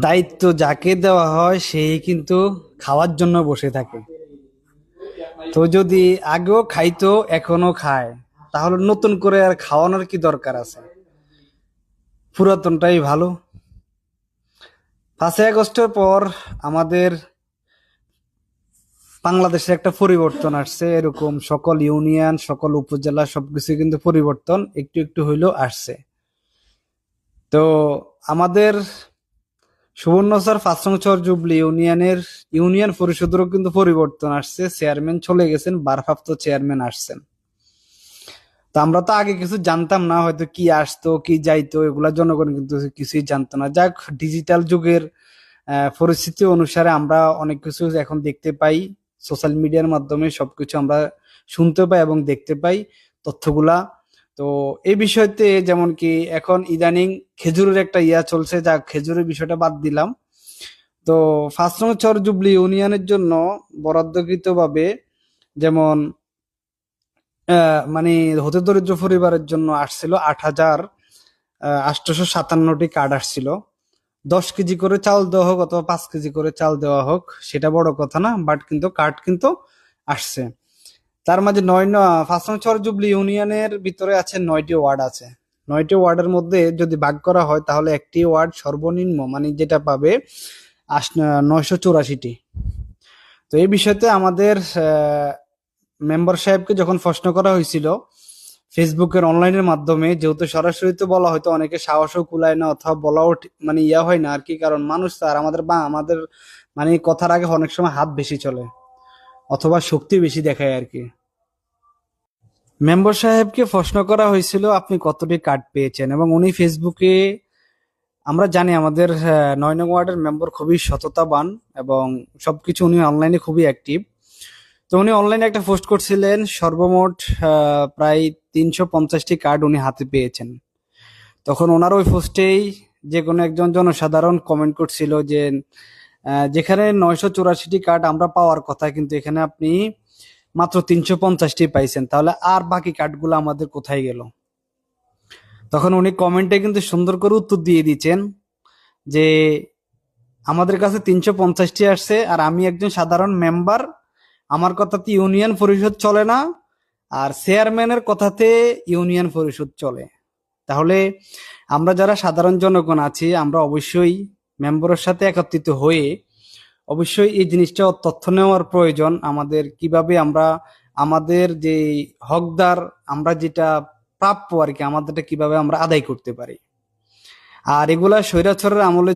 দায়িত্ব যাকে দেওয়া হয় সেই কিন্তু খাওয়ার জন্য বসে থাকে। তো যদি আগেও খাইতো এখনো খায়, তাহলে নতুন করে আর খাওয়ানোর কি দরকার আছে? পুরাতনটাই ভালো। 5ই আগস্টের পর আমাদের বাংলাদেশে একটা পরিবর্তন আসছে, এরকম সকল ইউনিয়ন সকল উপজেলা সবকিছু কিন্তু পরিবর্তন একটু একটু হইলেও আসছে। তো আমাদের সুবর্ণচর 5 নং জুবলি ইউনিয়নের ইউনিয়ন পরিষদেরও কিন্তু পরিবর্তন আসছে, চেয়ারম্যান চলে গেছেন, ভারপ্রাপ্ত চেয়ারম্যান আসছেন। তো আমরা তো আগে কিছু জানতাম না, হয়তো কি আসতো কি যাইতো এগুলা জনগণ কিন্তু কিছুই জানতো না। যাক, ডিজিটাল যুগের পরিস্থিতি অনুসারে আমরা অনেক কিছু এখন দেখতে পাই, সোশ্যাল মিডিয়ার মাধ্যমে সবকিছু আমরা শুনতে পাই এবং দেখতে পাই তথ্যগুলা। তো এই বিষয়তে যেমন কি এখন ইদানিং খেজুরের একটা চলছে, যাক খেজুরের বিষয়টা বাদ দিলাম। তো 5 নং জুবলি ইউনিয়নের জন্য বরাদ্দকৃত ভাবে যেমন মানে হতে দরিদ্র পরিবারের জন্য আসছিল 8,857টি কার্ড আসছিল। 10 কেজি করে চাল দেওয়া হোক অথবা 5 কেজি করে চাল দেওয়া হোক, সেটা বড় কথা না, বাট কিন্তু কার্ড কিন্তু আসছে। তার মাঝে 5 নং জুবলি ইউনিয়নের ভিতরে আছে 9টি ওয়ার্ড আছে। 9টি ওয়ার্ডের মধ্যে যদি ভাগ করা হয় তাহলে একটি ওয়ার্ড সর্বনিম্ন মানে যেটা পাবে 984টি। তো এই বিষয়তে আমাদের মেম্বার সাহেবকে যখন প্রশ্ন করা হয়েছিল ফেসবুকের অনলাইনের মাধ্যমে, যেহেতু সরাসরি তো বলা হয়তো অনেকে সাহসও কুলায় না অথবা বলাও মানে হয় না আর কি, কারণ মানুষ তার আমাদের মানে কথার আগে অনেক সময় হাত বেশি চলে অথবা শক্তি বেশি দেখায় আর কি। মেম্বার সাহেবকে প্রশ্ন করা হয়েছিল আপনি কতটি কার্ড পেয়েছেন, এবং উনি ফেসবুকে, আমরা জানি আমাদের 9 নং ওয়ার্ডের মেম্বার খুবই সততাবান এবং সবকিছু উনি অনলাইনে খুবই অ্যাক্টিভ। তো উনি অনলাইনে একটা পোস্ট করছিলেন, সর্বমোট প্রায় 350টি কার্ড উনি হাতে পেয়েছেন। তখন ওনার ওই পোস্টেই যে কোনো একজন জনসাধারণ কমেন্ট করছিল যে যেখানে 984টি কার্ড আমরা পাওয়ার কথা, কিন্তু এখানে আপনি মাত্র 350টি পাইছেন, তাহলে আর বাকি কার্ডগুলো আমাদের কোথায় গেল? তখন উনি কমেন্টে কিন্তু সুন্দর করে উত্তর দিয়ে দিচ্ছেন যে আমাদের কাছে 350টি আসছে, আর আমি একজন সাধারণ মেম্বার, আমার কথাতে ইউনিয়ন পরিষদ চলে না, আর চেয়ারম্যানের কথাতে ইউনিয়ন পরিষদ চলে। তাহলে আমরা যারা সাধারণ জনগণ আছি আমরা অবশ্যই মেম্বারের সাথে একত্রিত হয়ে অবশ্যই এই জিনিসটা তথ্য নেওয়ার প্রয়োজন, আমাদের কিভাবে আমরা আমাদের যে হকদার, আমরা যেটা প্রাপ্য আর কি, আমাদেরটা কিভাবে আমরা আদায় করতে পারি। আর এগুলা স্বৈরাচারের আমলে